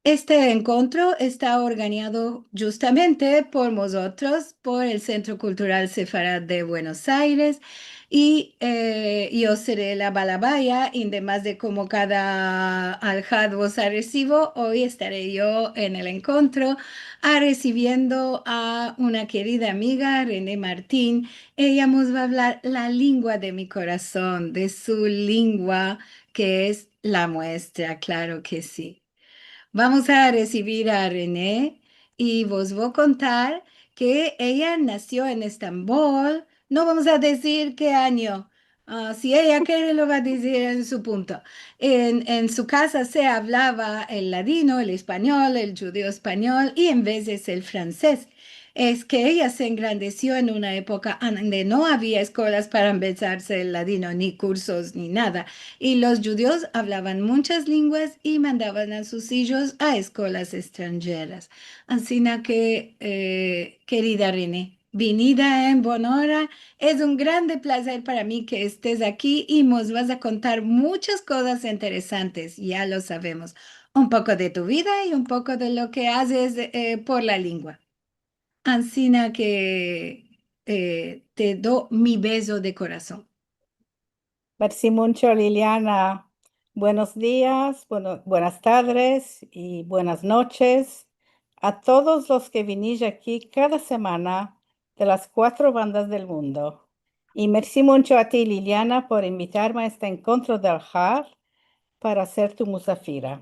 Este encuentro está organizado justamente por nosotros, por el Centro Cultural Sefarad de Buenos Aires, y yo seré la balabaya, y además de como cada alhad vos ha recibo, hoy estaré yo en el encuentro recibiendo a una querida amiga, René Martín. Ella nos va a hablar la lengua de mi corazón, de su lengua, que es la muestra, claro que sí. Vamos a recibir a René y vos voy a contar que ella nació en Estambul. No vamos a decir qué año. Si ella quiere, lo va a decir en su punto. En su casa se hablaba el ladino, el español, el judío español y en veces el francés. Es que ella se engrandeció en una época donde no había escuelas para empezarse el ladino, ni cursos, ni nada. Y los judíos hablaban muchas lenguas y mandaban a sus hijos a escuelas extranjeras. Así que, querida René, venida en Bonora, es un grande placer para mí que estés aquí y nos vas a contar muchas cosas interesantes, ya lo sabemos. Un poco de tu vida y un poco de lo que haces por la lengua. Así que te doy mi beso de corazón. Merci mucho, Liliana. Buenos días, buenas tardes y buenas noches a todos los que vinís aquí cada semana de las cuatro bandas del mundo. Y merci mucho a ti, Liliana, por invitarme a este encuentro del JAR para ser tu musafira.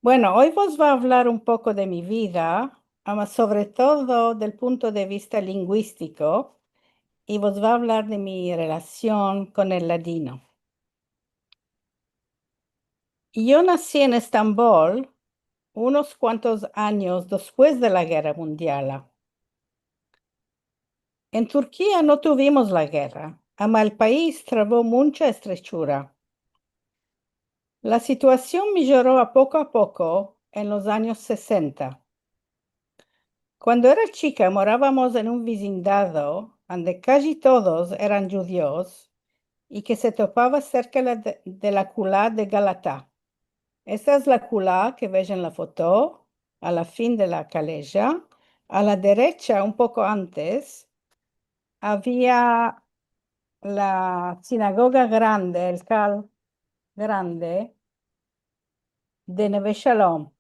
Bueno, hoy vos va a hablar un poco de mi vida, sobre todo del punto de vista lingüístico, y vos va a hablar de mi relación con el ladino. Yo nací en Estambul unos cuantos años después de la Guerra Mundial. En Turquía no tuvimos la guerra, ama el país trabó mucha estrechura. La situación mejoró a poco en los años 60. Cuando era chica morábamos en un vecindado donde casi todos eran judíos y que se topaba cerca de la culá de Galatá. Esta es la culá que ves en la foto, a la fin de la calella. A la derecha, un poco antes, había la sinagoga grande, el cal grande de Neve Shalom.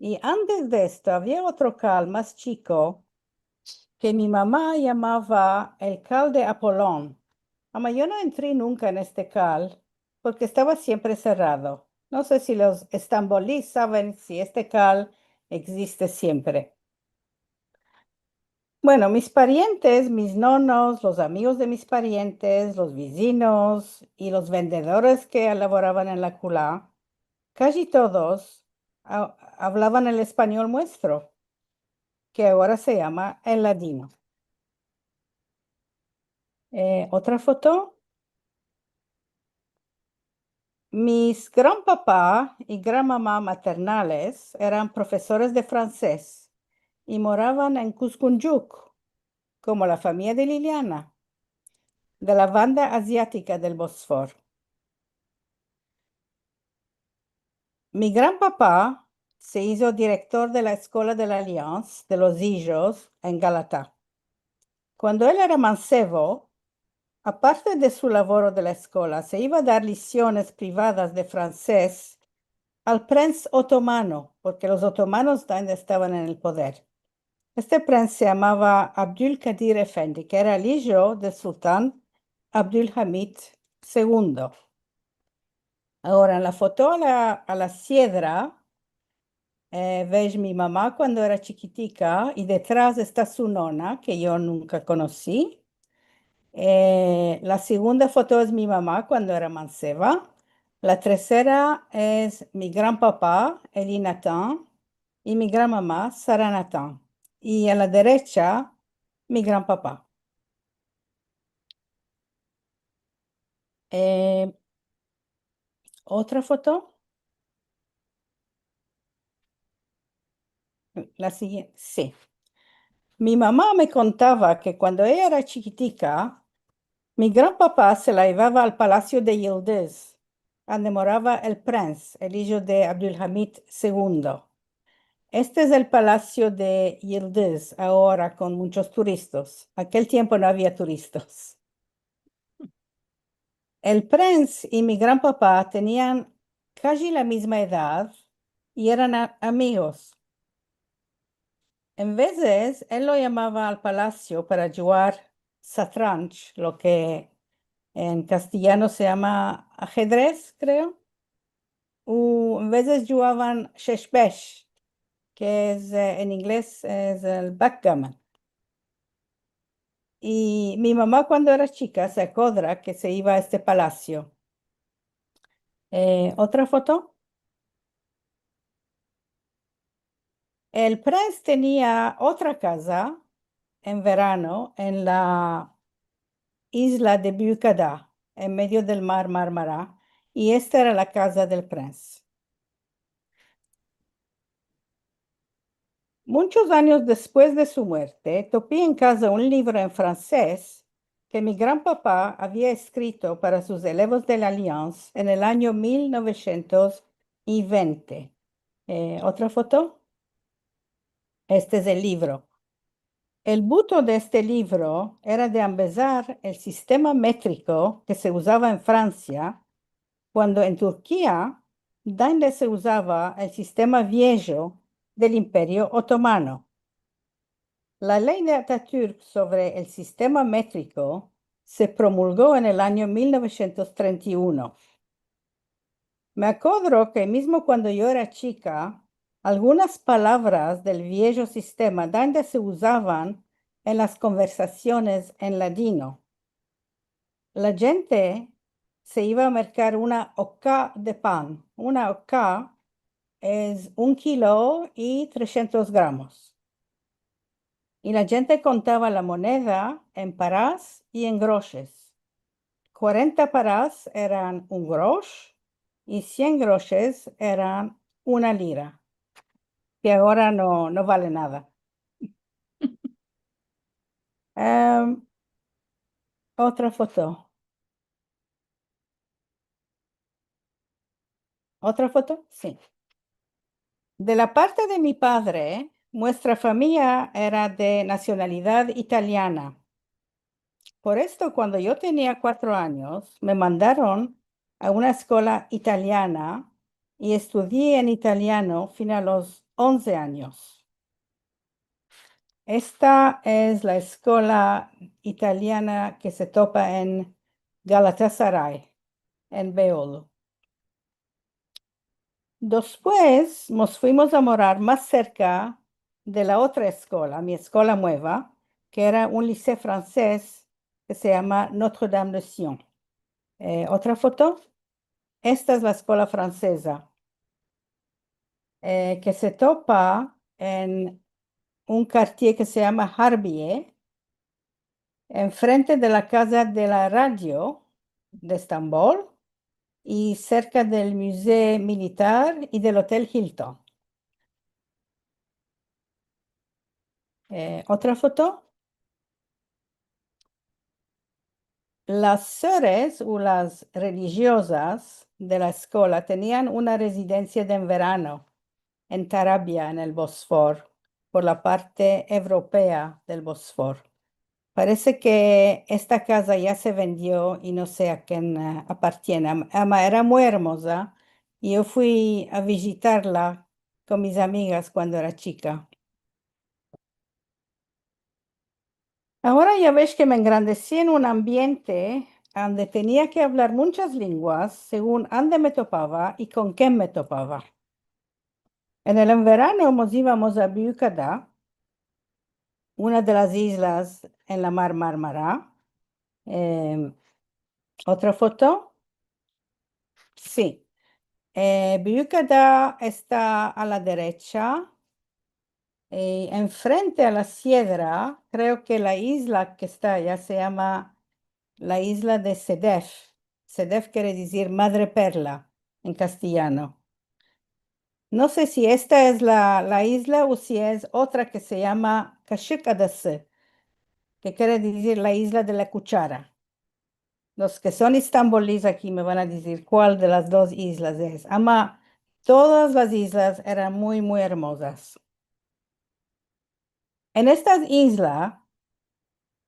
Y antes de esto había otro cal más chico que mi mamá llamaba el cal de Apolón. Ama, yo no entré nunca en este cal porque estaba siempre cerrado. No sé si los estambolíes saben si este cal existe siempre. Bueno, mis parientes, mis nonos, los amigos de mis parientes, los vecinos y los vendedores que laboraban en la culá, casi todos hablaban el español nuestro, que ahora se llama el ladino. Otra foto. Mis gran papá y gran mamá maternales eran profesores de francés y moraban en Cuscunjuk, como la familia de Liliana, de la banda asiática del Bósforo. Mi gran papá se hizo director de la Escuela de la Alianza de los Hijos en Galatá. Cuando él era mancebo, aparte de su labor de la escuela, se iba a dar lecciones privadas de francés al príncipe otomano, porque los otomanos también estaban en el poder. Este príncipe se llamaba Abdülkadir Efendi, que era el hijo del sultán Abdülhamid II. Ahora, en la foto a la sierra, ves mi mamá cuando era chiquitica y detrás está su nona, que yo nunca conocí. La segunda foto es mi mamá cuando era manceba. La tercera es mi gran papá, Eli Nathan, y mi gran mamá, Sara Nathan. Y a la derecha, mi gran papá. Eh, Otra foto, la siguiente, sí. Mi mamá me contaba que cuando ella era chiquitica, mi gran papá se la llevaba al Palacio de Yıldız, donde moraba el Prince, el hijo de Abdülhamid II. Este es el Palacio de Yıldız, ahora con muchos turistas. Aquel tiempo no había turistas. El Prince y mi gran papá tenían casi la misma edad y eran amigos. En veces, él lo llamaba al palacio para jugar satranch, lo que en castellano se llama ajedrez, creo. O en veces jugaban sheshbesh, que es en inglés es el backgammon. Y mi mamá cuando era chica se acuerda que se iba a este palacio. ¿Otra foto? El Prince tenía otra casa en verano en la isla de Büyükada, en medio del mar Mármara, y esta era la casa del Prince. Muchos años después de su muerte, topé en casa un libro en francés que mi gran papá había escrito para sus elevos de la Alliance en el año 1920. ¿Otra foto? Este es el libro. El buto de este libro era de empezar el sistema métrico que se usaba en Francia, cuando en Turquía, donde se usaba el sistema viejo del Imperio Otomano. La ley de Atatürk sobre el sistema métrico se promulgó en el año 1931. Me acuerdo que mismo cuando yo era chica, algunas palabras del viejo sistema donde se usaban en las conversaciones en ladino. La gente se iba a mercar una oca de pan. Una oca es 1 kilo y 300 gramos. Y la gente contaba la moneda en parás y en groches. 40 parás eran un grosch y 100 groches eran una lira, que ahora no vale nada. Otra foto. ¿Otra foto? Sí. De la parte de mi padre, nuestra familia era de nacionalidad italiana. Por esto, cuando yo tenía 4 años, me mandaron a una escuela italiana y estudié en italiano fin a los 11 años. Esta es la escuela italiana que se topa en Galatasaray, en Beolo. Después nos fuimos a morar más cerca de la otra escuela, mi escuela nueva, que era un liceo francés que se llama Notre-Dame de Sion. ¿Otra foto? Esta es la escuela francesa, que se topa en un quartier que se llama Harbiye, enfrente de la Casa de la Radio de Estambul y cerca del Museo Militar y del Hotel Hilton. ¿Otra foto? Las sores o las religiosas de la escuela tenían una residencia de verano en Tarabia, en el Bósforo, por la parte europea del Bósforo. Parece que esta casa ya se vendió y no sé a quién appartiene. Era muy hermosa y yo fui a visitarla con mis amigas cuando era chica. Ahora ya ves que me engrandecí en un ambiente donde tenía que hablar muchas lenguas según dónde me topaba y con quién me topaba. En el verano nos íbamos a Büyükada, una de las islas en la mar Mármara. ¿Otra foto? Sí. Büyükada está a la derecha. Enfrente a la sierra, creo que la isla que está allá se llama la isla de Sedef. Sedef quiere decir madre perla en castellano. No sé si esta es la isla o si es otra que se llama Kaşık Adası, que quiere decir la isla de la cuchara. Los que son istambolíes aquí me van a decir cuál de las dos islas es. Ama, todas las islas eran muy, muy hermosas. En estas islas,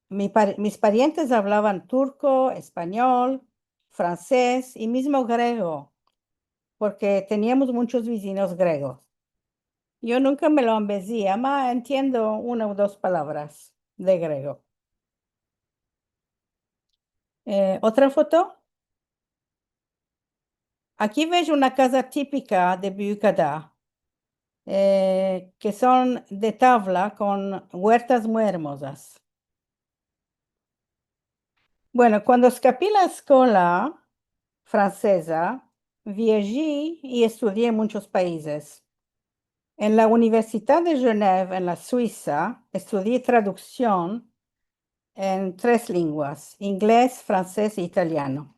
mis parientes hablaban turco, español, francés y mismo griego, porque teníamos muchos vecinos griegos. Yo nunca me lo embellecí, ama entiendo una o dos palabras de griego. ¿Otra foto? Aquí ves una casa típica de Büyükada, que son de tabla con huertas muy hermosas. Bueno, cuando escapé la escuela francesa, viajé y estudié en muchos países. En la Universidad de Genève, en la Suiza, estudié traducción en 3 lenguas, inglés, francés e italiano.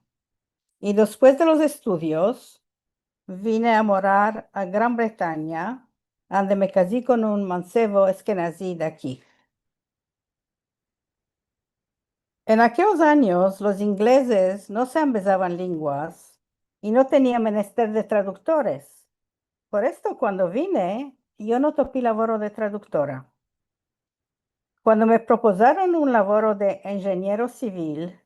Y después de los estudios, vine a morar a Gran Bretaña, donde me casé con un mancebo esquenazí de aquí. En aquellos años, los ingleses no se empezaban lenguas y no tenían menester de traductores. Por esto, cuando vine, yo no topé laboro de traductora. Cuando me propusieron un laboro de ingeniero civil,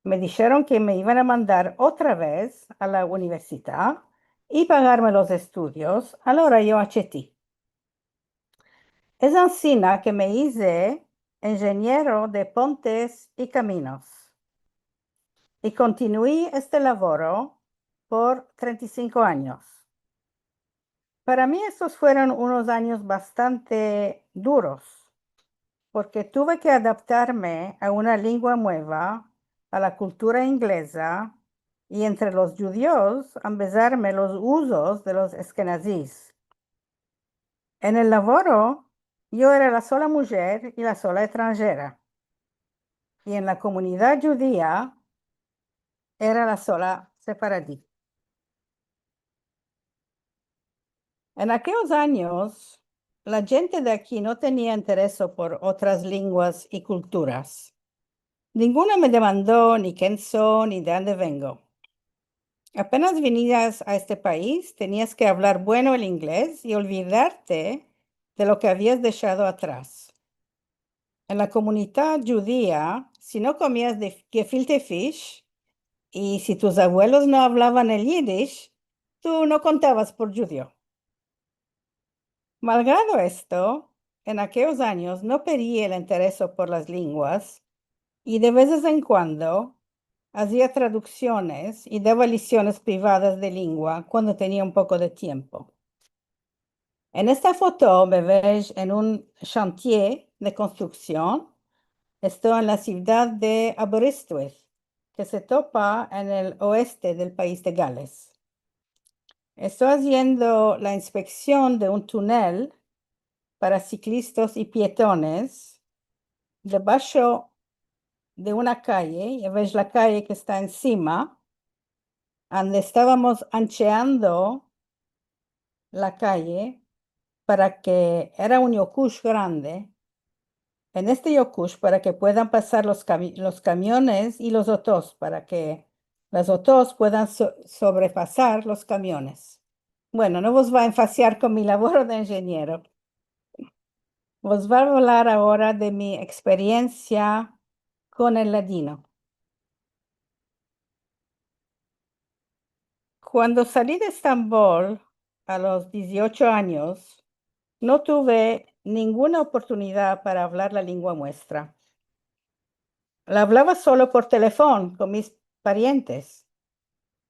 me dijeron que me iban a mandar otra vez a la universidad y pagarme los estudios. Ahora yo acepté. Es así que me hice ingeniero de puentes y caminos y continué este laboro por 35 años. Para mí estos fueron unos años bastante duros porque tuve que adaptarme a una lengua nueva, a la cultura inglesa y entre los judíos empezarme los usos de los eskenazís. En el laboro, yo era la sola mujer y la sola extranjera. Y en la comunidad judía, era la sola sefaradí. En aquellos años, la gente de aquí no tenía interés por otras lenguas y culturas. Ninguno me demandó ni quién soy ni de dónde vengo. Apenas venías a este país, tenías que hablar bueno el inglés y olvidarte de lo que habías dejado atrás. En la comunidad judía, si no comías de gefilte fish y si tus abuelos no hablaban el yiddish, tú no contabas por judío. Malgrado esto, en aquellos años no perdí el interés por las lenguas y de vez en cuando hacía traducciones y daba lecciones privadas de lengua cuando tenía un poco de tiempo. En esta foto me ves en un chantier de construcción. Estoy en la ciudad de Aberystwyth, que se topa en el oeste del país de Gales. Estoy haciendo la inspección de un túnel para ciclistas y peatones debajo de una calle. Ya ves la calle que está encima, donde estábamos ancheando la calle para que era un yokush grande. En este yokush para que puedan pasar los camiones y los autos, para que los autos puedan sobrepasar los camiones. Bueno, no vos va a enfaciar con mi labor de ingeniero. Vos va a hablar ahora de mi experiencia con el ladino. Cuando salí de Estambul a los 18 años, no tuve ninguna oportunidad para hablar la lengua nuestra. La hablaba solo por teléfono con mis parientes.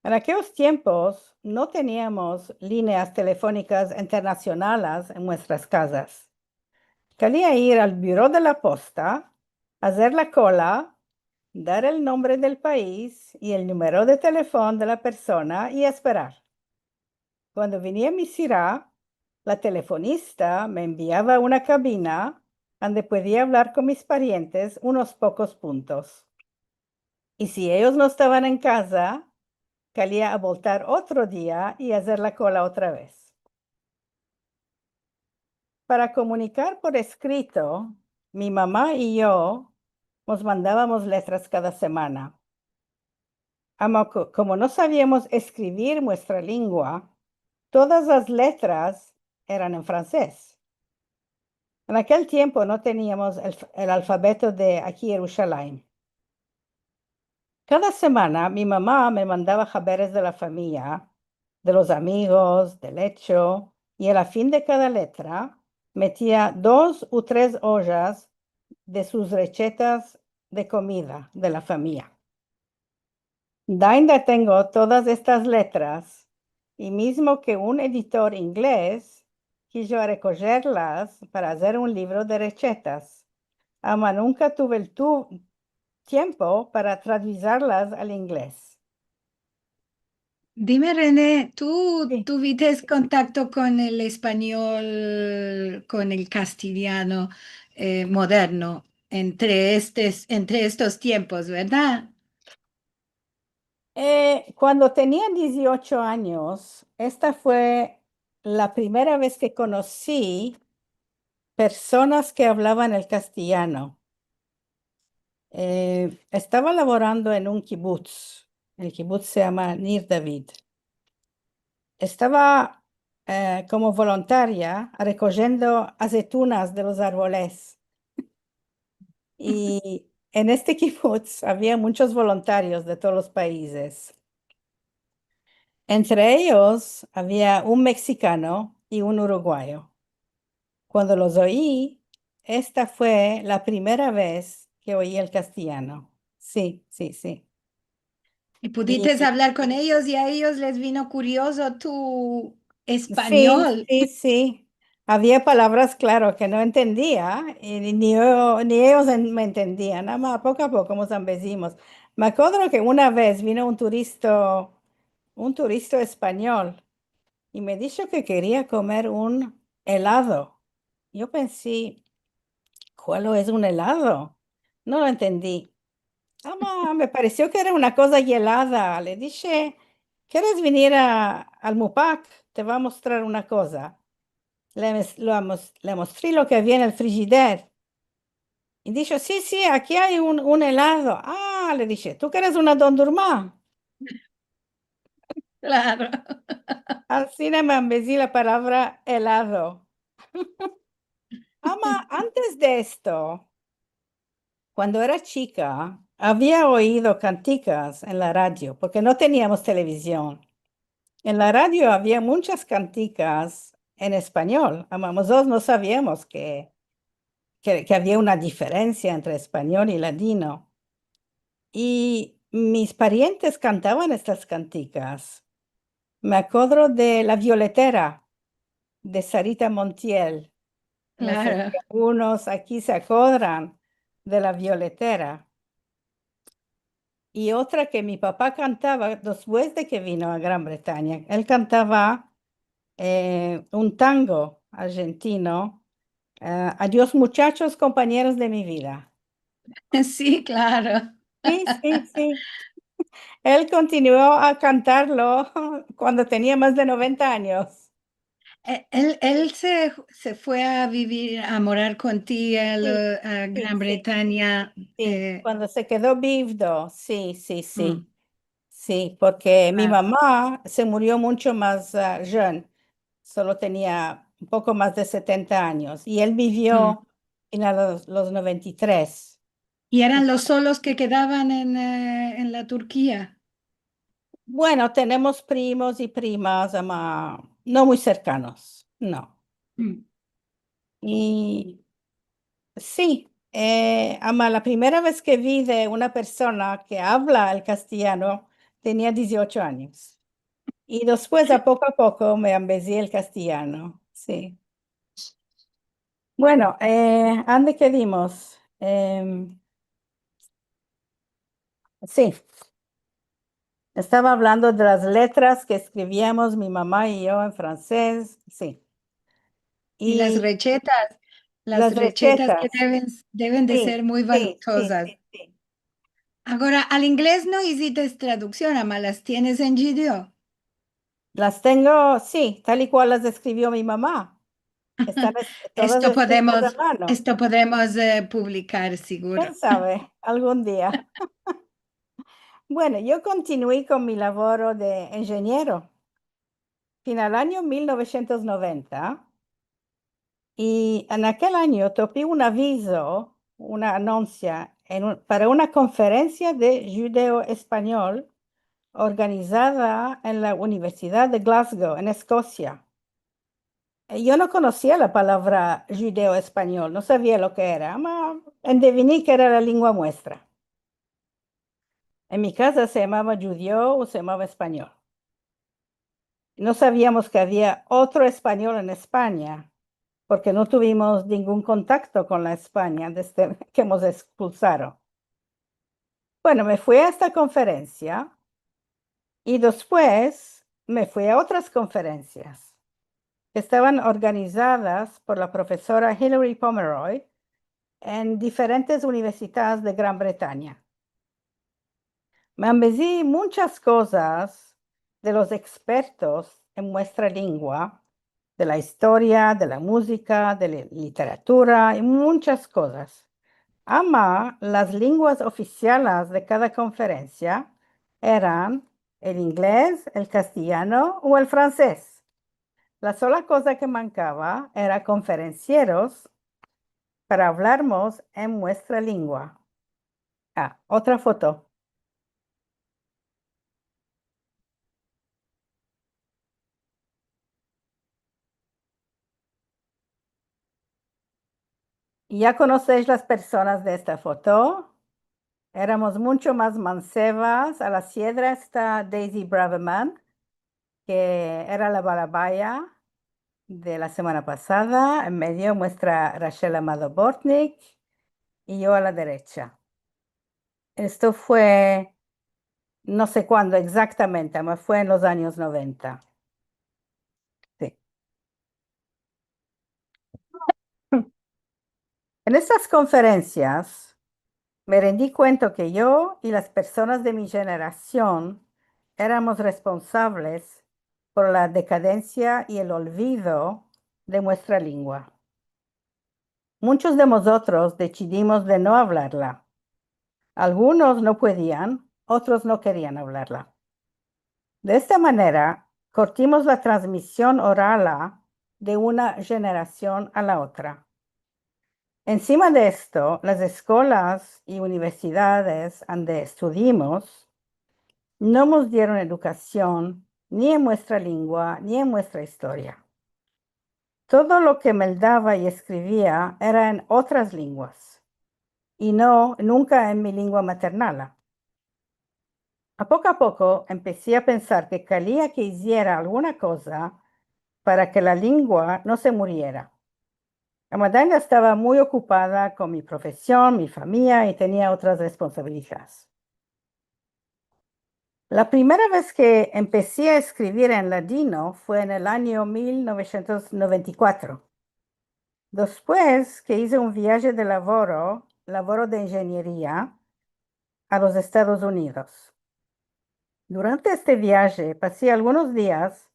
En aquellos tiempos no teníamos líneas telefónicas internacionales en nuestras casas. Quería ir al buró de la posta, hacer la cola, dar el nombre del país y el número de teléfono de la persona y esperar. Cuando venía mi ciudad, la telefonista me enviaba a una cabina donde podía hablar con mis parientes unos pocos puntos. Y si ellos no estaban en casa, salía a voltar otro día y hacer la cola otra vez. Para comunicar por escrito, mi mamá y yo nos mandábamos letras cada semana. Como no sabíamos escribir nuestra lengua, todas las letras eran en francés. En aquel tiempo no teníamos el alfabeto de aquí Jerusalén. Cada semana mi mamá me mandaba saberes de la familia, de los amigos, del hecho, y a la fin de cada letra metía 2 o 3 hojas de sus recetas de comida de la familia. Ainda tengo todas estas letras y mismo que un editor inglés quiso recogerlas para hacer un libro de recetas, ama nunca tuve el tiempo para traducirlas al inglés. Dime, René, ¿tú Sí. tuviste contacto con el español, con el castellano moderno entre estos tiempos, ¿verdad? Cuando tenía 18 años, esta fue la primera vez que conocí personas que hablaban el castellano. Estaba laborando en un kibutz. El kibutz se llama Nir David. Estaba como voluntaria recogiendo aceitunas de los árboles. Y en este kibutz había muchos voluntarios de todos los países. Entre ellos había un mexicano y un uruguayo. Cuando los oí, esta fue la primera vez que oí el castellano. Sí, sí, sí. Y pudiste Y hablar con ellos y a ellos les vino curioso tu sí, español. sí, sí. Había palabras, claro, que no entendía y ni ellos me entendían. Nada más poco a poco nos ambecimos. Me acuerdo que una vez vino un turista español y me dijo que quería comer un helado. Yo pensé, ¿cuál es un helado? No lo entendí. Me pareció que era una cosa helada. Le dije, ¿quieres venir al Mupac? Te va a mostrar una cosa. Le mostré lo que había en el frigider. Y dijo, sí, sí, aquí hay un helado. Ah, le dije, ¿tú quieres una dondurma? Claro. Así me ambecí la palabra helado. Antes de esto, cuando era chica, había oído canticas en la radio, porque no teníamos televisión. En la radio había muchas canticas en español. Nosotros no sabíamos que había una diferencia entre español y ladino. Y mis parientes cantaban estas canticas. Me acuerdo de La Violetera, de Sarita Montiel. No sé si Claro. algunos aquí se acuerdan de La Violetera. Y otra que mi papá cantaba después de que vino a Gran Bretaña. Él cantaba un tango argentino. Adiós muchachos, compañeros de mi vida. Sí, claro. Sí, sí, sí. Él continuó a cantarlo cuando tenía más de 90 años. Él se fue a vivir, a morar contigo Sí, a sí, Gran sí, Bretaña. sí. Cuando se quedó viudo, sí, sí, Mm, sí. Sí, porque mi claro. mamá se murió mucho más joven, solo tenía un poco más de 70 años y él Mm. vivió en los 93. Y Y eran los solos que quedaban en la Turquía. bueno, tenemos primos y primas, no muy cercanos, no. Mm. Y sí, la primera vez que vi de una persona que habla el castellano tenía 18 años. Y después, a poco, me ambecé el castellano, sí. Bueno, ¿ande qué dimos? Sí, estaba hablando de las letras que escribíamos mi mamá y yo en francés, sí. Y Y las las recetas que recetas, deben de sí, ser muy sí, sí, vanitosas. sí, sí. Ahora, al inglés no hiciste traducción, ama, las tienes en Gidio. Las tengo, sí, tal y cual las escribió mi mamá. Están todas Esto escritas a podemos, mano. esto podemos publicar, seguro. ¿Quién sabe? Algún día. Bueno, yo continué con mi laboro de ingeniero fin al año 1990 y en aquel año topé un aviso, una anuncia para una conferencia de judeo-español organizada en la Universidad de Glasgow, en Escocia. Yo no conocía la palabra judeo-español, no sabía lo que era, pero endeviné que era la lengua nuestra. En mi casa se llamaba judeo o se llamaba español. No sabíamos que había otro español en España, porque no tuvimos ningún contacto con la España desde que nos expulsaron. Bueno, me fui a esta conferencia y después me fui a otras conferencias que estaban organizadas por la profesora Hilary Pomeroy en diferentes universidades de Gran Bretaña. Me envié muchas cosas de los expertos en nuestra lengua, de la historia, de la música, de la literatura y muchas cosas. Ama, las lenguas oficiales de cada conferencia eran el inglés, el castellano o el francés. La sola cosa que mancaba era conferencieros para hablarnos en nuestra lengua. Ah, otra foto. ¿Ya conocéis las personas de esta foto? Éramos mucho más mancebas. A la sierra está Daisy Braverman, que era la balabaya de la semana pasada. En medio muestra Rachel Amado Bortnik y yo a la derecha. Esto fue, no sé cuándo exactamente, pero fue en los años 90. Sí. En estas conferencias me rendí cuenta que yo y las personas de mi generación éramos responsables por la decadencia y el olvido de nuestra lengua. Muchos de nosotros decidimos de no hablarla. Algunos no podían, otros no querían hablarla. De esta manera, cortimos la transmisión oral de una generación a la otra. Encima de esto, las escuelas y universidades donde estudiamos no nos dieron educación ni en nuestra lengua ni en nuestra historia. Todo lo que me daba y escribía era en otras lenguas y nunca en mi lengua maternal. A poco empecé a pensar que quería que hiciera alguna cosa para que la lengua no se muriera. La madanga estaba muy ocupada con mi profesión, mi familia y tenía otras responsabilidades. La primera vez que empecé a escribir en ladino fue en el año 1994. Después que hice un viaje de laboro de ingeniería a los Estados Unidos. Durante este viaje pasé algunos días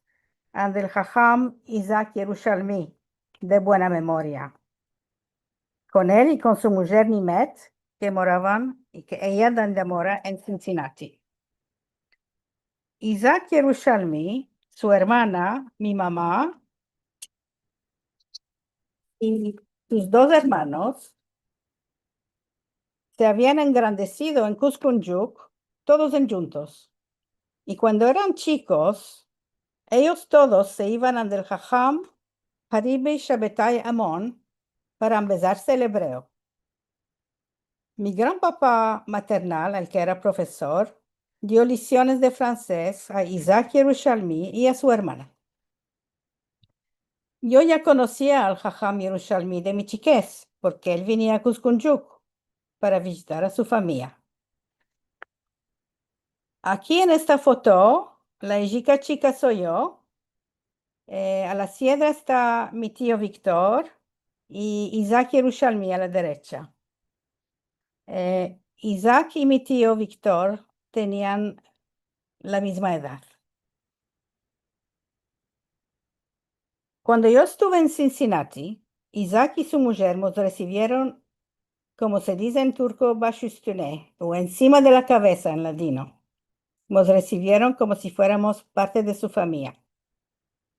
ante el Jajam Isaac Yerushalmi, de buena memoria. Con él y con su mujer Nimet, que moraban y que ella donde mora en Cincinnati. Isaac Yerushalmi, su hermana, mi mamá y sus dos hermanos se habían engrandecido en Cuscunjuk, todos en juntos. Y cuando eran chicos, ellos todos se iban ante el Jajam Haribi Shabbatai Amon para empezarse el hebreo. Mi gran papá maternal, el que era profesor, dio lecciones de francés a Isaac Yerushalmi y a su hermana. Yo ya conocía al Jajam Yerushalmi de mi chiquez, porque él venía a Cuscunjuk para visitar a su familia. Aquí en esta foto, la chica soy yo. A la izquierda está mi tío Víctor y Isaac Yerushalmi a la derecha. Isaac y mi tío Víctor tenían la misma edad. Cuando yo estuve en Cincinnati, Isaac y su mujer nos recibieron, como se dice en turco, baş üstüne, o encima de la cabeza en ladino. Nos recibieron como si fuéramos parte de su familia.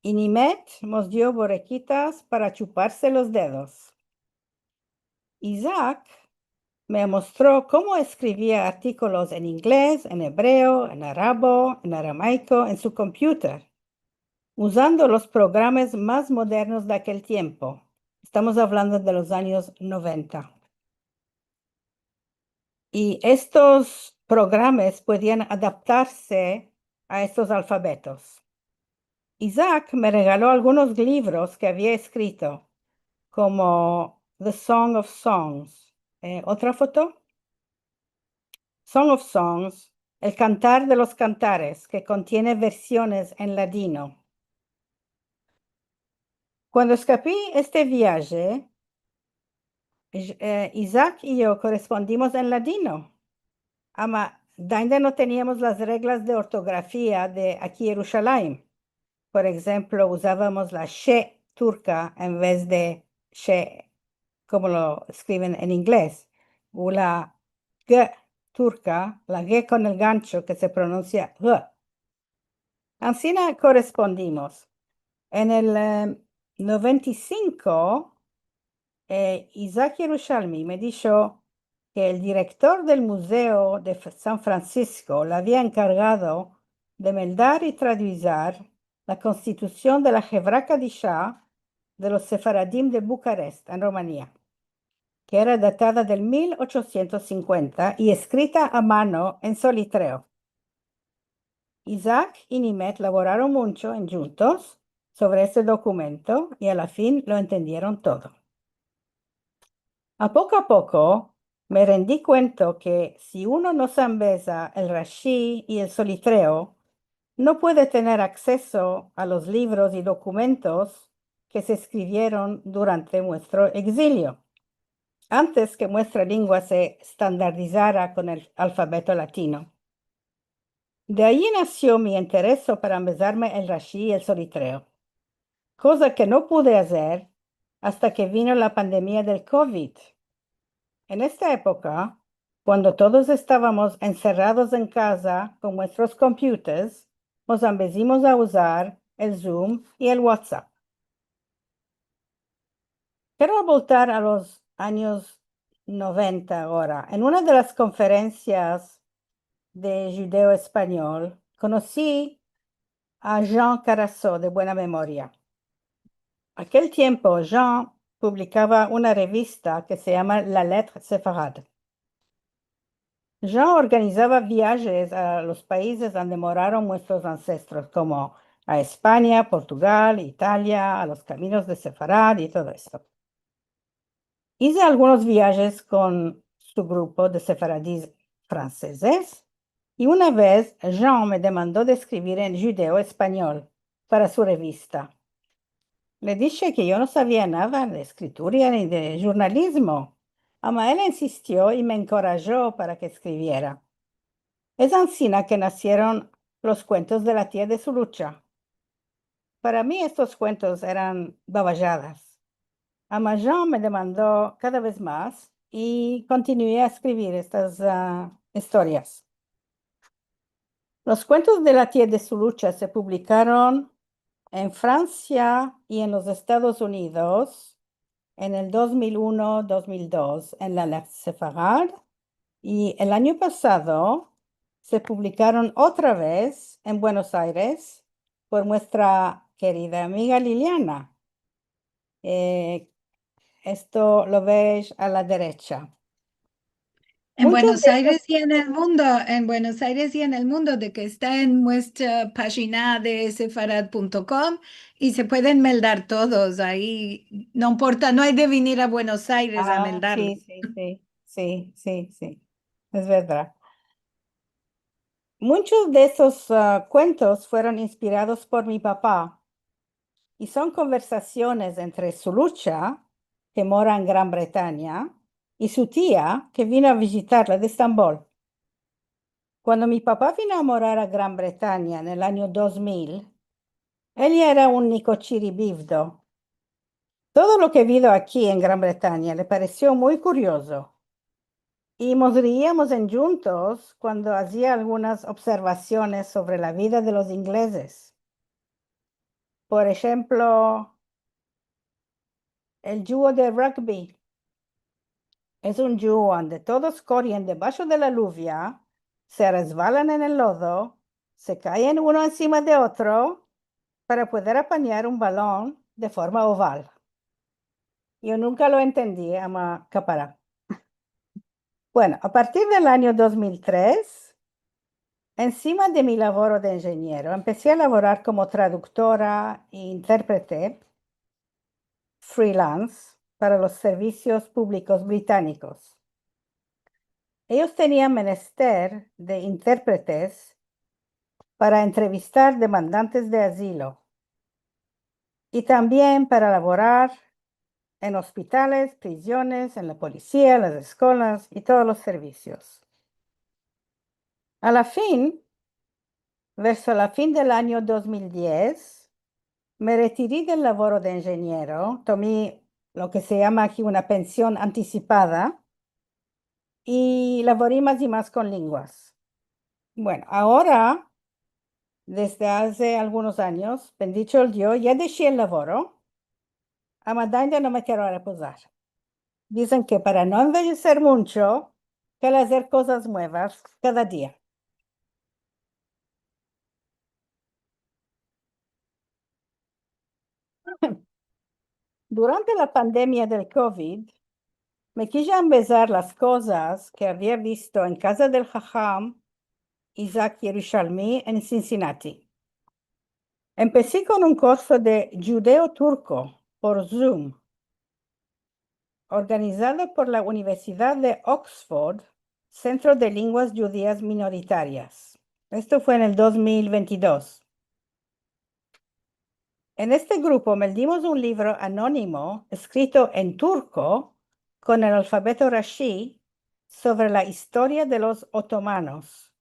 Y Nimet nos dio borrequitas para chuparse los dedos. Isaac me mostró cómo escribía artículos en inglés, en hebreo, en árabe, en aramaico, en su computer, usando los programas más modernos de aquel tiempo. Estamos hablando de los años 90. Y estos programas podían adaptarse a estos alfabetos. Isaac me regaló algunos libros que había escrito, como The Song of Songs. ¿Otra foto? Song of Songs, el cantar de los cantares, que contiene versiones en ladino. Cuando escapé este viaje, Isaac y yo correspondimos en ladino. Donde no teníamos las reglas de ortografía de aquí Jerusalén. Por ejemplo, usábamos la she turca en vez de she, como lo escriben en inglés, o la g turca, la g con el gancho que se pronuncia g. Así correspondimos. En el 95, Isaac Yerushalmi me dijo que el director del Museo de San Francisco le había encargado de meldar y traducir la constitución de la Hevra Kadisha de los Sefaradim de Bucarest, en Rumanía, que era datada del 1850 y escrita a mano en solitreo. Isaac y Nimet laboraron mucho juntos sobre este documento y a la fin lo entendieron todo. A poco me rendí cuenta que si uno no sabe el Rashi y el solitreo, no puede tener acceso a los libros y documentos que se escribieron durante nuestro exilio, antes que nuestra lengua se estandarizara con el alfabeto latino. De ahí nació mi interés para empezarme el Rashi y el solitreo, cosa que no pude hacer hasta que vino la pandemia del COVID. En esta época, cuando todos estábamos encerrados en casa con nuestros computers, nos empezamos a usar el Zoom y el WhatsApp. Quiero voltar a los años 90 ahora. En una de las conferencias de judeo español, conocí a Jean Carasso, de buena memoria. Aquel tiempo, Jean publicaba una revista que se llama La Lettre Séfarade. Jean organizaba viajes a los países donde moraron nuestros ancestros, como a España, Portugal, Italia, a los caminos de Sefarad y todo esto. Hice algunos viajes con su grupo de sefaradíes franceses y una vez Jean me demandó de escribir en judeo español para su revista. Le dije que yo no sabía nada de escritura ni de jornalismo. Ama él insistió y me encorajó para que escribiera. Es ansina que nacieron los cuentos de la tía de su lucha. Para mí estos cuentos eran baballadas. Ama Jean me demandó cada vez más y continué a escribir estas historias. Los cuentos de la tía de su lucha se publicaron en Francia y en los Estados Unidos en el 2001-2002 en la Lettre Séfarade, y el año pasado se publicaron otra vez en Buenos Aires por nuestra querida amiga Liliana. Esto lo veis a la derecha. En Muchos Buenos de estos, Aires y en el mundo, en Buenos Aires y en el mundo, de que está en nuestra página de sefarad.com y se pueden meldar todos ahí. No importa, no hay de venir a Buenos Aires a meldarlo. sí, es verdad. Muchos de esos cuentos fueron inspirados por mi papá y son conversaciones entre su lucha, que mora en Gran Bretaña, y su tía, que vino a visitarla de Estambul. Cuando mi papá vino a morar a Gran Bretaña en el año 2000, él era un nicochiribivdo. Todo lo que vio aquí en Gran Bretaña le pareció muy curioso y nos reíamos en juntos cuando hacía algunas observaciones sobre la vida de los ingleses. Por ejemplo, el juego de rugby es un juego donde todos corren debajo de la lluvia, se resbalan en el lodo, se caen uno encima de otro para poder apañar un balón de forma oval. Yo nunca lo entendí, ama capará. Bueno, a partir del año 2003, encima de mi labor de ingeniero, empecé a laborar como traductora e intérprete freelance para los servicios públicos británicos. Ellos tenían menester de intérpretes para entrevistar demandantes de asilo y también para laborar en hospitales, prisiones, en la policía, las escuelas y todos los servicios. A la fin, verso la fin del año 2010, me retiré del laboro de ingeniero, tomé lo que se llama aquí una pensión anticipada y laboré más y más con lenguas. Bueno, ahora, desde hace algunos años, bendito el Dios, ya dejé el laboro, amadainda no me quiero reposar. Dicen que para no envejecer mucho, hay que hacer cosas nuevas cada día. Durante la pandemia del COVID, me quise empezar las cosas que había visto en casa del Jajam Isaac Yerushalmi en Cincinnati. Empecé con un curso de judeo-turco por Zoom, organizado por la Universidad de Oxford, Centro de Lenguas Judías Minoritarias. Esto fue en el 2022. En este grupo me dimos un libro anónimo escrito en turco con el alfabeto Rashi sobre la historia de los otomanos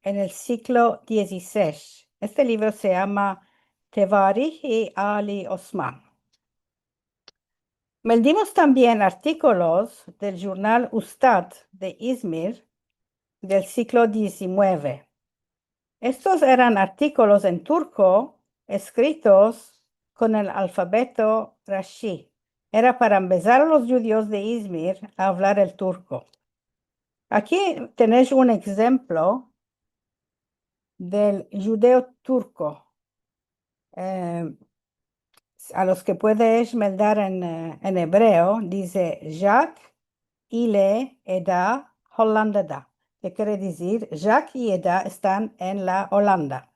en el siglo XVI. Este libro se llama Tevarih Ali Osman. Me dimos también artículos del Journal Ustad de Izmir del siglo XIX. Estos eran artículos en turco escritos con el alfabeto Rashi. Era para empezar a los judíos de Izmir a hablar el turco. Aquí tenéis un ejemplo del judeo turco, a los que puedes mandar en hebreo, dice Jacques, Ile, Eda, Hollandada, que quiere decir Jacques y Eda están en la Holanda.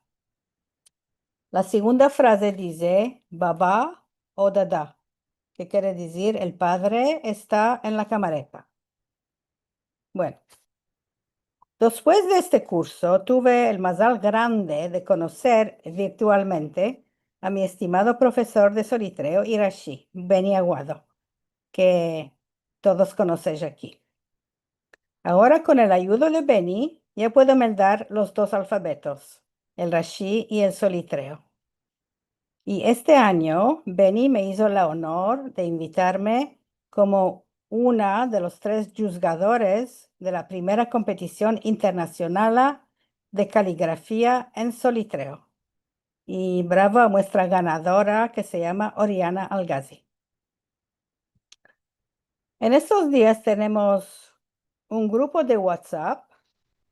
La segunda frase dice Baba o Dada, que quiere decir el padre está en la camareta. Bueno, después de este curso tuve el mazal grande de conocer virtualmente a mi estimado profesor de solitreo Irashi, Beni Aguado, que todos conocéis aquí. Ahora con el ayuda de Beni ya puedo meldar los dos alfabetos, el Rashi y el solitreo. Y este año Beni me hizo el honor de invitarme como una de los 3 juzgadores de la primera competición internacional de caligrafía en solitreo. Y bravo a nuestra ganadora que se llama Oriana Algazi. En estos días tenemos un grupo de WhatsApp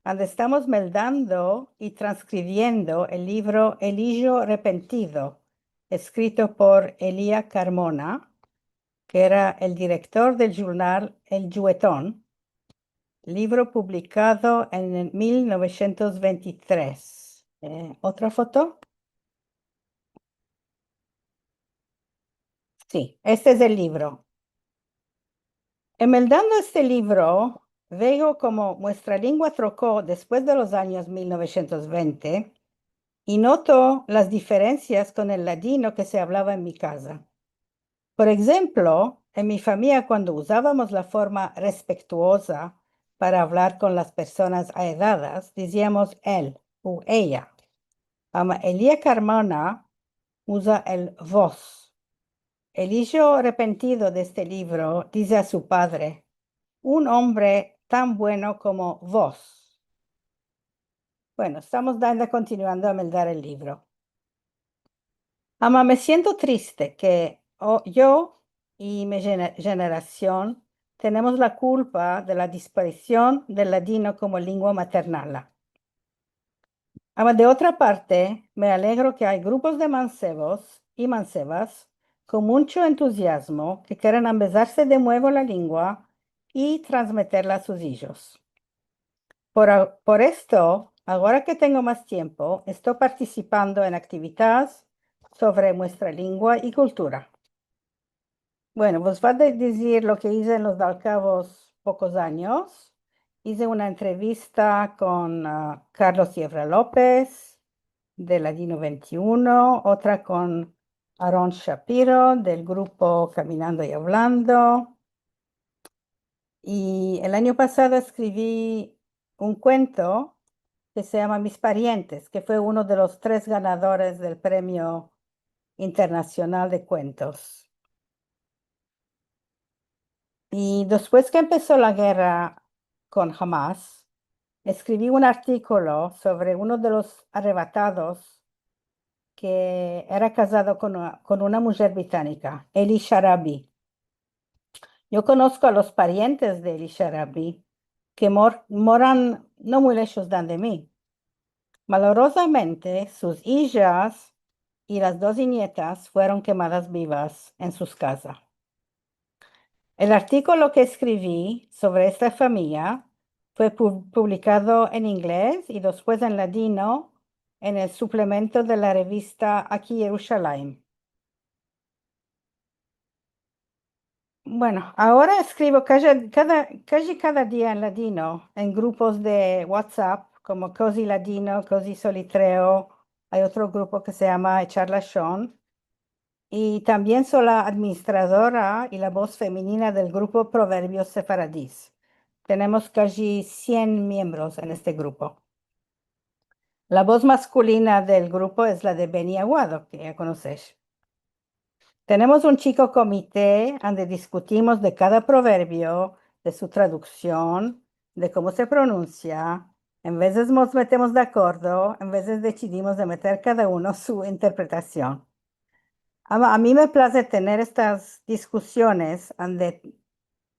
donde estamos meldando y transcribiendo el libro El Hijo Arrepentido, escrito por Elia Carmona, que era el director del jornal El Juguetón, libro publicado en 1923. ¿Otra foto? Sí, este es el libro. Emeldando este libro, veo como nuestra lengua trocó después de los años 1920 y noto las diferencias con el ladino que se hablaba en mi casa. Por ejemplo, en mi familia cuando usábamos la forma respetuosa para hablar con las personas aedadas, decíamos él o ella. Elia Carmona usa el vos. El hijo arrepentido de este libro dice a su padre, un hombre tan bueno como vos. Bueno, estamos continuando a meldar el libro. Ama, me siento triste que yo y mi generación tenemos la culpa de la desaparición del ladino como lengua maternal. Ama, de otra parte, me alegro que hay grupos de mancebos y mancebas con mucho entusiasmo que quieren empezarse de nuevo la lengua y transmitirla a sus hijos. Por esto, ahora que tengo más tiempo, estoy participando en actividades sobre nuestra lengua y cultura. Bueno, pues va a decir lo que hice en los Dalcavos pocos años. Hice una entrevista con Carlos Sierra López de Ladino 21, otra con Aaron Shapiro del grupo Caminando y Hablando. Y el año pasado escribí un cuento que se llama Mis Parientes, que fue uno de los 3 ganadores del Premio Internacional de Cuentos. Y después que empezó la guerra con Hamas, escribí un artículo sobre uno de los arrebatados que era casado con una mujer británica, Eli Sharabi. Yo conozco a los parientes de Eli Sharabi que moran no muy lejos de mí. Malorosamente, sus hijas y las 2 nietas fueron quemadas vivas en sus casas. El artículo que escribí sobre esta familia fue publicado en inglés y después en ladino en el suplemento de la revista Aquí Jerusalén. Bueno, ahora escribo casi cada día en ladino en grupos de WhatsApp como Cosi Ladino, Cosi Solitreo. Hay otro grupo que se llama Charlachón. Y también soy la administradora y la voz femenina del grupo Proverbios Sefaradís. Tenemos casi 100 miembros en este grupo. La voz masculina del grupo es la de Beni Aguado, que ya conocéis. Tenemos un chico comité donde discutimos de cada proverbio, de su traducción, de cómo se pronuncia. En veces nos metemos de acuerdo, en veces decidimos de meter cada uno su interpretación. A mí me place tener estas discusiones donde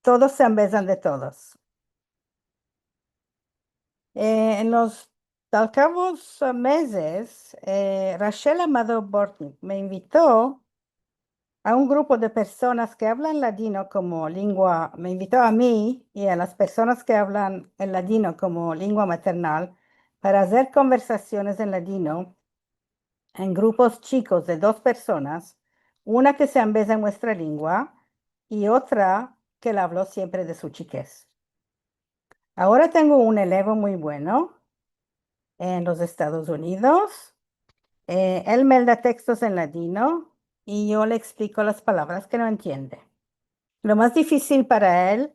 todos se embezan de todos. En los al cabos meses, Rachel Amado Bortnik me invitó a un grupo de personas que hablan ladino como lengua, me invitó a mí y a las personas que hablan el ladino como lengua maternal para hacer conversaciones en ladino en grupos chicos de 2 personas, una que se embesa en nuestra lengua y otra que la habló siempre de su chiquez. Ahora tengo un elevo muy bueno en los Estados Unidos. Él me da textos en ladino y yo le explico las palabras que no entiende. Lo más difícil para él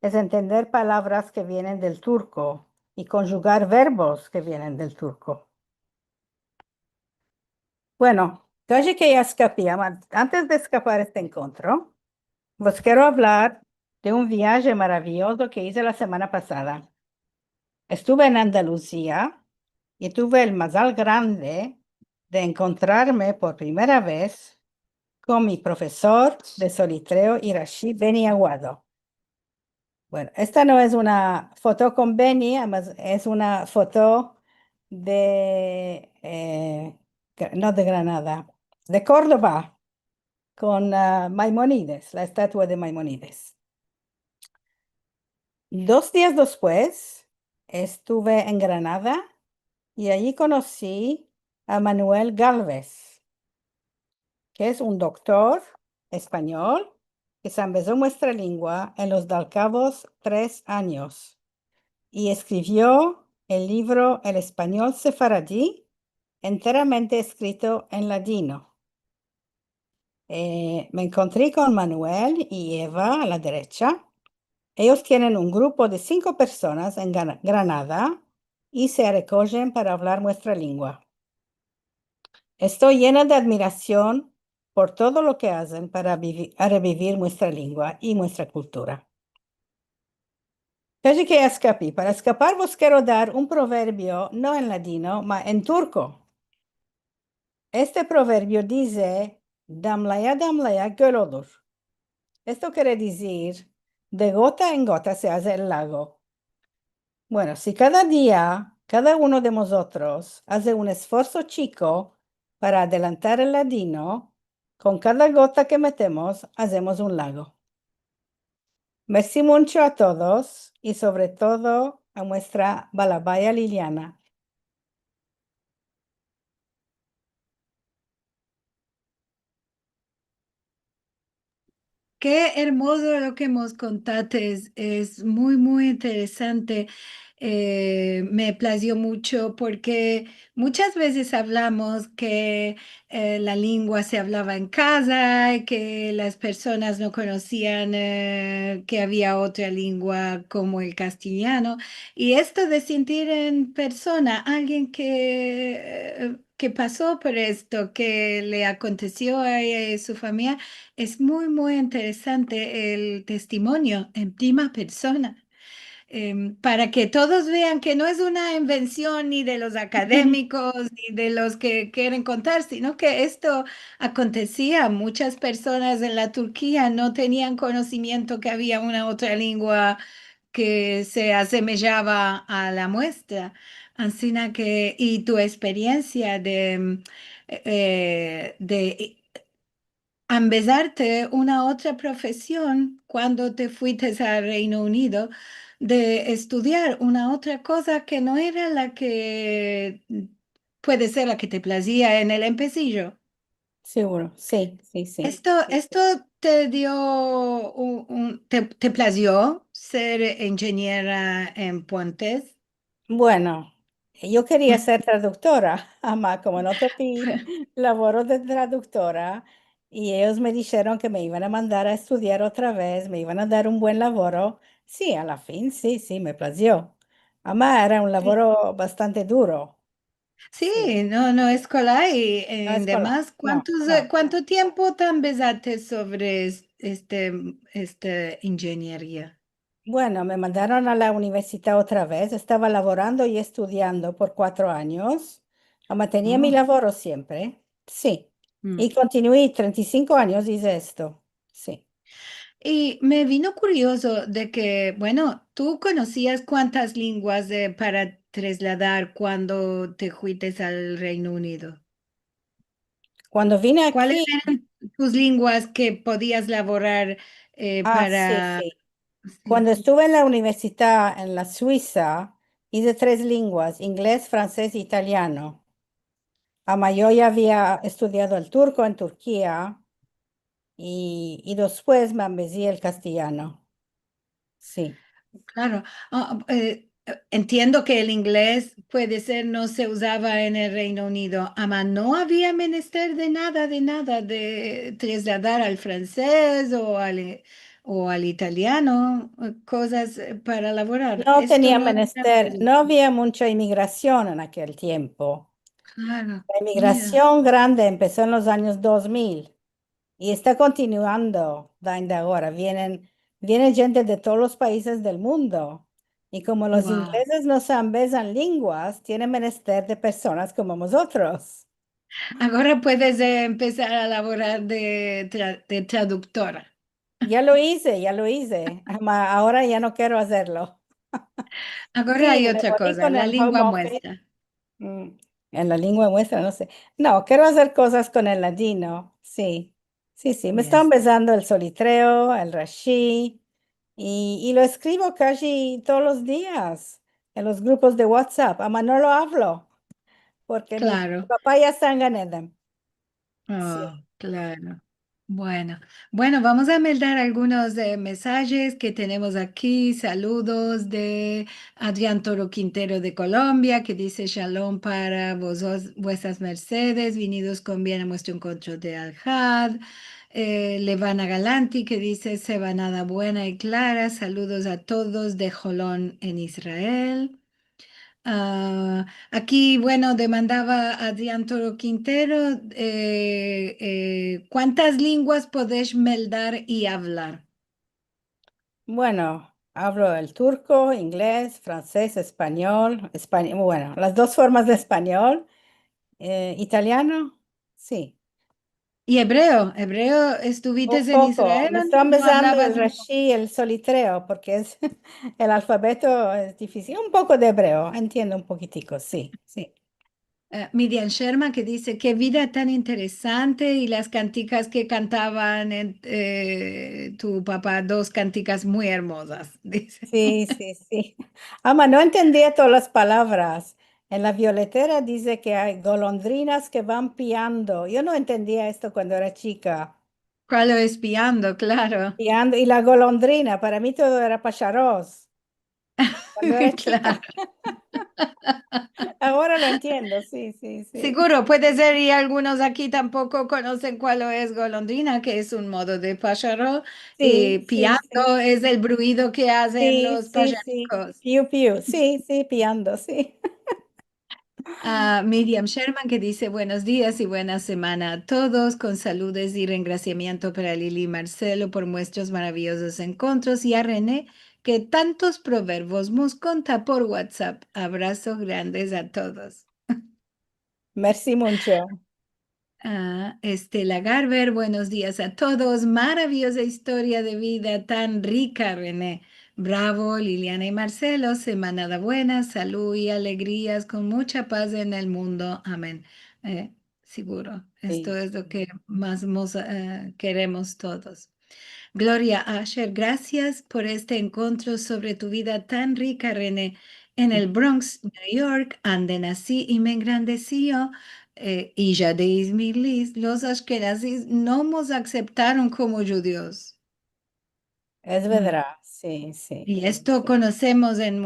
es entender palabras que vienen del turco y conjugar verbos que vienen del turco. Bueno, casi que ya escapé. Antes de escapar este encuentro, pues quiero hablar de un viaje maravilloso que hice la semana pasada. Estuve en Andalucía y tuve el mazal grande de encontrarme por primera vez con mi profesor de solitreo Irashi Beni Aguado. Bueno, esta no es una foto con Beni, además es una foto de, no de Granada, de Córdoba, con Maimónides, la estatua de Maimónides. 2 días después estuve en Granada y allí conocí a Manuel Gálvez, que es un doctor español que se empezó nuestra lengua en los Dalcavos 3 años y escribió el libro El español sefaradí, enteramente escrito en ladino. Me encontré con Manuel y Eva a la derecha. Ellos tienen un grupo de 5 personas en Granada y se recogen para hablar nuestra lengua. Estoy llena de admiración por todo lo que hacen para revivir nuestra lengua y nuestra cultura. Casi que escapé. Para escapar vos quiero dar un proverbio, no en ladino, ma en turco. Este proverbio dice, damlaya damlaya göl olur. Esto quiere decir, de gota en gota se hace el lago. Bueno, si cada día, cada uno de nosotros hace un esfuerzo chico para adelantar el ladino, con cada gota que metemos, hacemos un lago. Merci mucho a todos y sobre todo a nuestra balabaya Liliana. Qué hermoso lo que nos contaste, es muy, muy interesante. Me plació mucho porque muchas veces hablamos que la lengua se hablaba en casa, y que las personas no conocían que había otra lengua como el castellano. Y esto de sentir en persona alguien que pasó por esto, que le aconteció a ella y a su familia. Es muy, muy interesante el testimonio en prima persona, para que todos vean que no es una invención ni de los académicos ni de los que quieren contar, sino que esto acontecía. Muchas personas en la Turquía no tenían conocimiento que había una otra lengua que se asemejaba a la muestra. Así que, y tu experiencia de empezarte una otra profesión cuando te fuiste al Reino Unido, de estudiar una otra cosa que no era la que puede ser la que te placía en el empecillo. Seguro, sí, sí, sí. Esto te dio te plació ser ingeniera en puentes. Bueno, yo quería ser traductora, ama, como no topí laboro de traductora y ellos me dijeron que me iban a mandar a estudiar otra vez, me iban a dar un buen laboro. Sí, a la fin, sí, sí, me plació. Ama, era un Sí, laboro bastante duro. Sí, sí, no, no, escolar y no es escolar, demás. no, no. ¿Cuánto tiempo te empezaste sobre este ingeniería? Bueno, me mandaron a la universidad otra vez, estaba laborando y estudiando por 4 años, tenía mi Oh, laboro siempre, sí, mm. y continué 35 años, hice esto, sí. Y me vino curioso de que, bueno, tú conocías cuántas lenguas para trasladar cuando te fuiste al Reino Unido. Cuando vine ¿Cuáles aquí, eran tus lenguas que podías laborar sí, para... sí, Sí. cuando estuve en la universidad en la Suiza, hice 3 lenguas, inglés, francés e italiano. Yo ya había estudiado el turco en Turquía y después me ambecé el castellano, sí. Claro. Entiendo que el inglés puede ser no se usaba en el Reino Unido, ama no había menester de nada, de trasladar al francés o al italiano, cosas para elaborar. No Esto tenía no era menester, necesario. no había mucha inmigración en aquel tiempo. Claro, La mira, inmigración grande empezó en los años 2000 y está continuando desde ahora. Vienen gente de todos los países del mundo. Y como los wow. ingleses no saben besan lenguas, tienen menester de personas como nosotros. Ahora puedes empezar a elaborar de traductora. Ya lo hice, ya lo hice. Ahora ya no quiero hacerlo. Ahora Sí, hay me otra morí cosa, con la el home lengua office. muestra. Mm, En la lengua muestra, no sé. No, quiero hacer cosas con el ladino. Sí, sí, sí. Me está Yes. empezando el solitreo, el rashi, y lo escribo casi todos los días en los grupos de WhatsApp. No lo hablo porque mi Claro. papá ya está en Ganedem. Oh, Sí. claro. Bueno, bueno, vamos a mandar algunos mensajes que tenemos aquí. Saludos de Adrián Toro Quintero de Colombia, que dice Shalom para vuestras mercedes, venidos con bien a vuestro encuentro de Al-Had. Levana Galanti, que dice Sebanada buena y clara. Saludos a todos de Jolón en Israel. Aquí, bueno, demandaba Adrián Toro Quintero, ¿cuántas lenguas podés meldar y hablar? Bueno. Hablo el turco, inglés, francés, español, bueno, las dos formas de español. Italiano, sí, ¿Y hebreo? ¿Hebreo estuviste un en poco. Israel Me o está no empezando el hablabas? rashi, el solitreo, porque es el alfabeto es difícil. Un poco de hebreo, entiendo un poquitico, sí, sí. Miriam Sherman que dice, qué vida tan interesante y las canticas que cantaban tu papá, dos canticas muy hermosas, dice. Sí, sí, sí. Ama, no entendía todas las palabras. En la violetera dice que hay golondrinas que van piando. Yo no entendía esto cuando era chica. ¿Cuál lo espiando? Claro, Piando, y la golondrina, para mí todo era pacharos cuando era claro. chica. Ahora lo entiendo, sí, sí, sí. Seguro, puede ser, y algunos aquí tampoco conocen cuál es golondrina, que es un modo de pájaro, y Sí, sí, sí. piando es el bruido que hacen Sí, los sí, sí. pajaricos. Piu, piu. Sí, sí, piando, sí. Miriam Sherman que dice buenos días y buena semana a todos, con saludes y reagradecimiento para Lili y Marcelo por nuestros maravillosos encuentros y a René que tantos proverbios nos conta por WhatsApp. Abrazos grandes a todos. Merci mucho. Estela Garber, buenos días a todos. Maravillosa historia de vida tan rica, René. Bravo, Liliana y Marcelo. Semanada buena, salud y alegrías con mucha paz en el mundo. Amén. Eh, Seguro, esto Sí, es lo sí. que más queremos todos. Gloria Asher, gracias por este encuentro sobre tu vida tan rica, René. En el Bronx, New York, donde nací y me engrandeció, y ya de Izmirlis, los ashkenazis no nos aceptaron como judíos. Es Mm. verdad, sí, sí, Y esto sí. conocemos en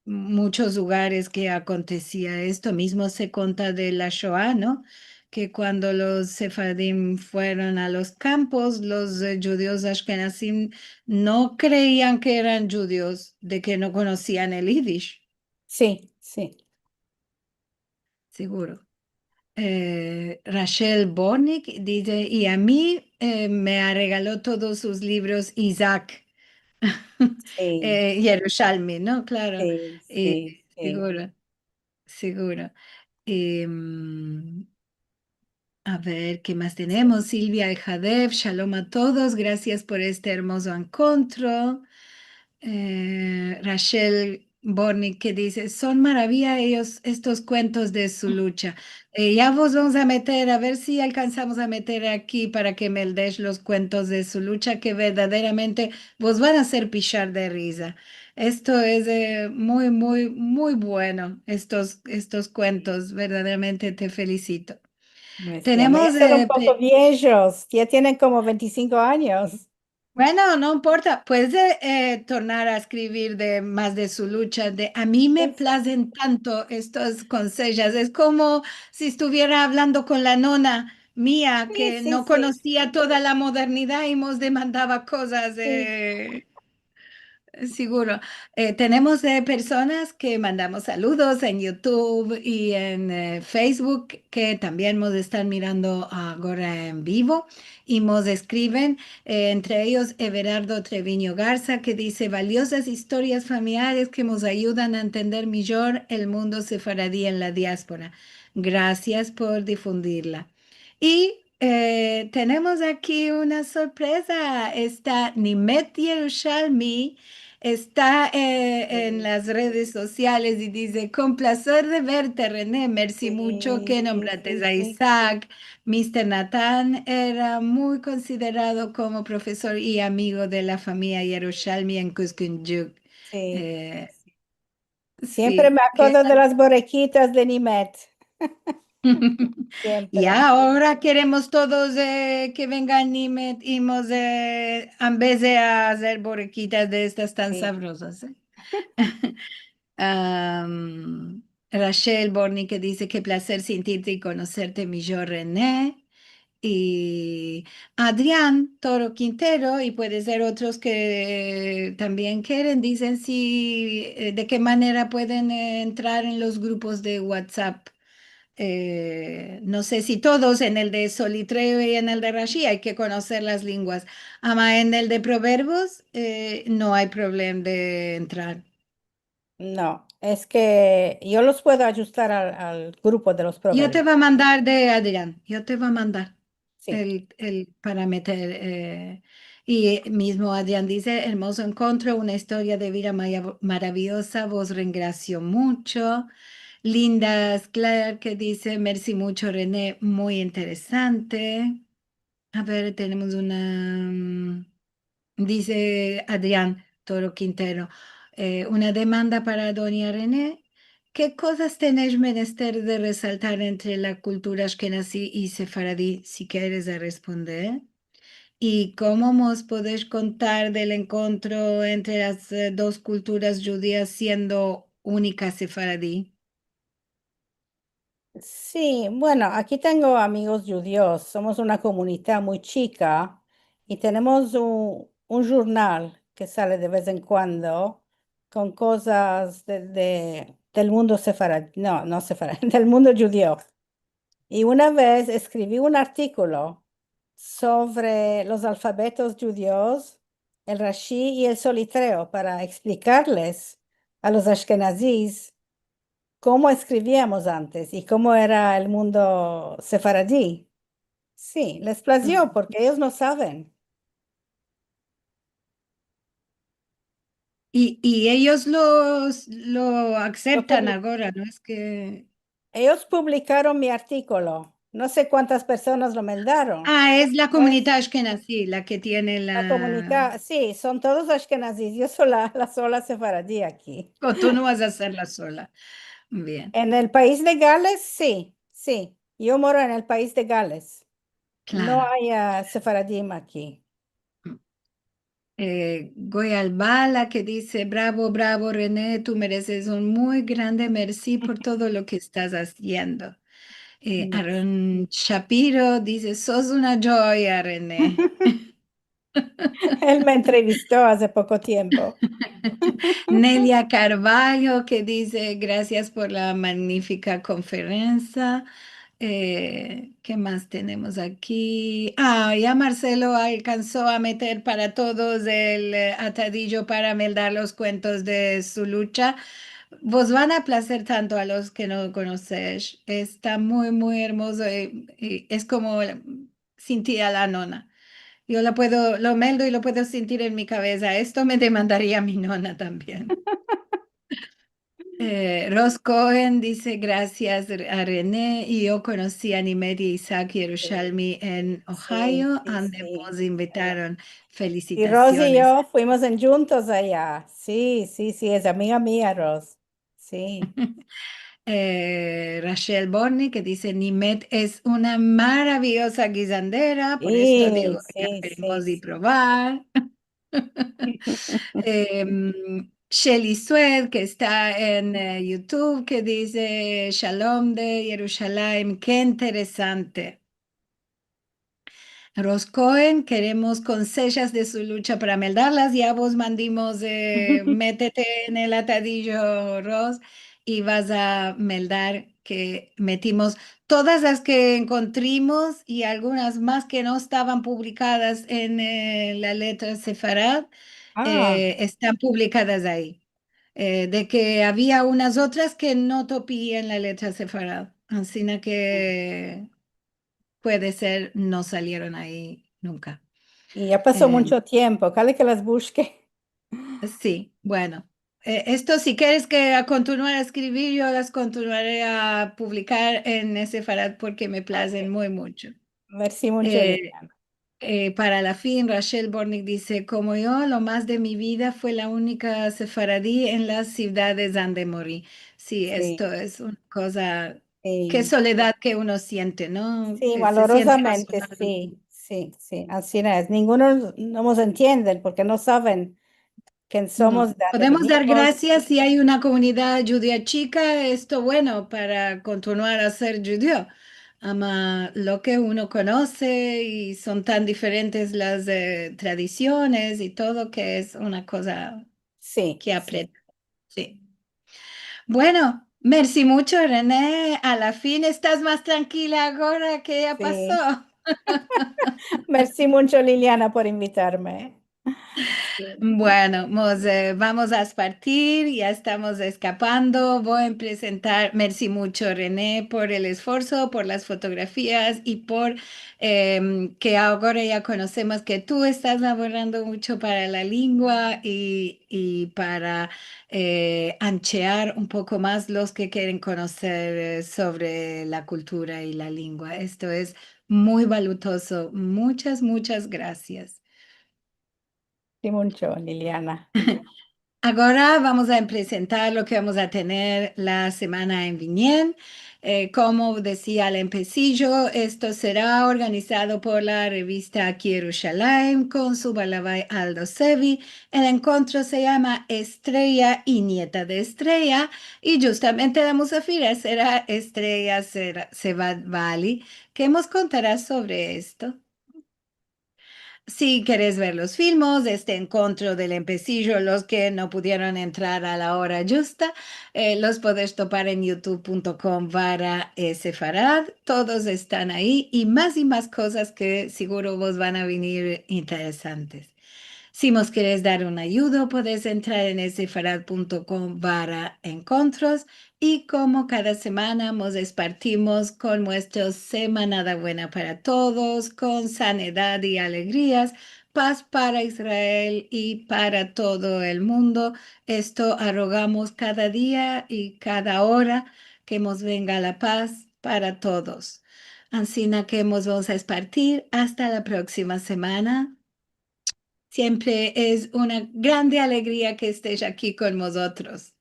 muchos lugares que acontecía. Esto mismo se cuenta de la Shoah, ¿no? Que cuando los sefardim fueron a los campos, los judíos ashkenazim no creían que eran judíos, de que no conocían el Yiddish, Sí, sí, seguro. Rachel Bornick dice, y a mí me ha regalado todos sus libros Isaac. sí, Yerushalmi, ¿no? Claro. sí, Eh, sí, sí, Seguro, seguro. A ver, ¿qué más sí. tenemos? Silvia y Jadef, shalom a todos, gracias por este hermoso encuentro. Rachel Bornik que dice, son maravilla ellos estos cuentos de su lucha. Ya vos vamos a meter, a ver si alcanzamos a meter aquí para que me des los cuentos de su lucha, que verdaderamente vos van a hacer pichar de risa. Esto es muy, muy, muy bueno, estos cuentos, verdaderamente te felicito. Merci, ama. Ya Tenemos, son un poco viejos, ya tienen como 25 años. bueno, no importa, puedes tornar a escribir de más de su lucha. A mí me Sí, sí, placen tanto estos consejos. Es como si estuviera hablando con la nona mía sí, que sí, no sí, conocía toda la modernidad y nos demandaba cosas. sí. Seguro. Tenemos personas que mandamos saludos en YouTube y en Facebook que también nos están mirando ahora en vivo y nos escriben, entre ellos Everardo Treviño Garza, que dice valiosas historias familiares que nos ayudan a entender mejor el mundo sefaradí en la diáspora. Gracias por difundirla. Y tenemos aquí una sorpresa. Está Nimet Yerushalmi. Está en Sí, las redes sociales y dice, con placer de verte, René, merci mucho sí, que sí, nombrates sí, a sí, Isaac. Mister Nathan era muy considerado como profesor y amigo de la familia Yerushalmi en Kuskun. sí, sí, Eh, sí. Siempre sí, me que acuerdo de las borequitas de Nimet. y Siempre. ahora queremos todos que vengan y en vez de hacer borriquitas de estas tan Sí. sabrosas. Rachel Borny que dice qué placer sentirte y conocerte, mi yo René. Y Adrián Toro Quintero, y puede ser otros que también quieren, dicen si de qué manera pueden entrar en los grupos de WhatsApp No sé si todos, en el de Solitreo y en el de Rashi hay que conocer las lenguas. Ama en el de Proverbios no hay problema de entrar. No, es que yo los puedo ajustar al grupo de los Yo te proverbios. voy a mandar de Adrián, yo te voy a mandar Sí, el para meter. Y mismo Adrián dice, hermoso encuentro, una historia de vida maravillosa, vos regracio mucho. Linda Claire que dice, merci mucho René, muy interesante. A ver, tenemos una, dice Adrián Toro Quintero, una demanda para doña René. ¿Qué cosas tenéis menester de resaltar entre la cultura ashkenazí y sefaradí, si quieres responder? ¿Y cómo nos podéis contar del encuentro entre las dos culturas judías siendo única sefaradí? sí, bueno, aquí tengo amigos judíos, somos una comunidad muy chica y tenemos un journal que sale de vez en cuando con cosas del mundo sefaradí, no, no sefaradí, del mundo judío. Y una vez escribí un artículo sobre los alfabetos judíos, el Rashi y el Solitreo, para explicarles a los ashkenazíes cómo escribíamos antes y cómo era el mundo sefaradí. Sí, les plació porque ellos no saben. Y ellos lo Lo aceptan publi- ahora, ¿no? Es que... Ellos publicaron mi artículo. No sé cuántas personas lo mandaron. Ah, es la Pues comunidad ashkenazí la que tiene la la... comunidad, sí, son todos ashkenazíes. Yo soy la sola sefaradí aquí. O tú no vas a hacerla sola. Bien, En el país de Gales, sí, sí. Yo moro en el país de Gales. No claro. hay sefaradim aquí. Goy Bala que dice, bravo, bravo, René, tú mereces un muy grande merci por todo lo que estás haciendo. Merci. Aaron Shapiro dice, sos una joya, René. Él me entrevistó hace poco tiempo. Nelia Carvalho que dice gracias por la magnífica conferencia. ¿Qué más tenemos aquí? Ah, ya Marcelo alcanzó a meter para todos el atadillo para meldar los cuentos de su lucha. Vos van a placer tanto a los que no conocéis. Está muy, muy hermoso y es como sentir a la nona. Yo la puedo, lo meldo y lo puedo sentir en mi cabeza. Esto me demandaría mi nona también. Ross Cohen dice gracias a René y yo conocí a Nimet y Isaac Sí, Yerushalmi en sí, Ohio, sí, donde sí. nos invitaron. Y Rose y Felicitaciones. yo fuimos en juntos allá. Sí, sí, sí, es amiga mía, Rose. Sí, Rachel Borny que dice Nimet es una maravillosa guisandera, por esto sí, digo que sí, sí, queremos de sí. probar. Shelly Sued, que está en YouTube, que dice Shalom de Jerusalén, qué interesante. Ros Cohen, queremos consejos de su lucha para meldarlas. Ya vos mandimos, métete en el atadillo, Ros, y vas a meldar que metimos todas las que encontramos y algunas más que no estaban publicadas en la letra Sefarad, Ah, están publicadas ahí. De que había unas otras que no topí en la letra Sefarad. Así que puede ser, no salieron ahí nunca. y ya pasó Eh, mucho tiempo. Cale que las busque. sí, bueno. Esto si quieres que a continuar a escribir, yo las continuaré a publicar en ese Farad porque me placen Ok. muy mucho. Merci mucho, Eh, Liliana. para la fin, Rachel Bornick dice, como yo, lo más de mi vida fue la única sefaradí en las ciudades donde morí. Sí, Sí, esto es una cosa, qué sí. soledad que uno siente, ¿no? Sí, Se siente valorosamente abandonado. sí, sí, sí, así es. Ninguno no nos entiende porque no saben quién No, somos, de dónde podemos dar venimos. gracias si hay una comunidad judía chica, esto bueno para continuar a ser judío. Ama lo que uno conoce y son tan diferentes las tradiciones y todo que es una cosa Sí, que sí. aprende. Sí. Bueno, Merci mucho, René. A la fin estás más tranquila ahora que ya pasó. Sí. Merci mucho, Liliana, por invitarme. Sí. Bueno, vamos a partir, ya estamos escapando. Voy a presentar, merci mucho René por el esfuerzo, por las fotografías y por que ahora ya conocemos que tú estás laborando mucho para la lengua y para anchear un poco más los que quieren conocer sobre la cultura y la lengua. Esto es muy valutoso. Muchas, muchas gracias. Sí, mucho, Liliana. Ahora vamos a presentar lo que vamos a tener la semana en Viñén. Como decía al empecillo, esto será organizado por la revista Aquí Yerushalayim con su balabay Aldo Sevi. El encuentro se llama Estrella y Nieta de Estrella y justamente la musafira será Estrella Sevad Bali, que nos contará sobre esto. Si querés ver los filmos, este encuentro del empecillo, los que no pudieron entrar a la hora justa, los podés topar en youtube.com/sefarad. Todos están ahí y más cosas que seguro vos van a venir interesantes. Si nos quieres dar una ayuda, puedes entrar en sefarad.com/encontros y como cada semana nos espartimos con nuestro Semanada Buena para todos, con sanidad y alegrías, paz para Israel y para todo el mundo. Esto arrogamos cada día y cada hora que nos venga la paz para todos. Así que nos vamos a espartir hasta la próxima semana. Siempre es una grande alegría que estés aquí con nosotros.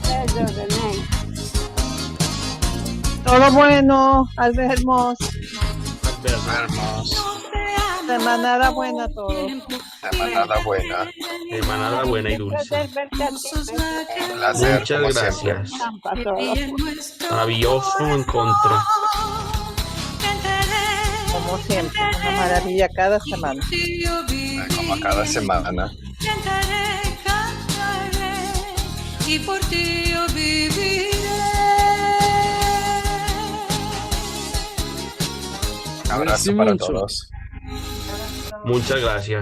Bello, René. Todo bueno, al vernos. Hermanos, Semanada buena a todos. semanada buena. Semanada buena y Un dulce. placer verte a ti. Un placer, Muchas como gracias. siempre. Zampa, todo. Maravilloso encuentro. Como siempre, una maravilla cada semana. Como cada semana. Y por ti yo viviré. Abrazo Merci para mucho. todos. Muchas gracias.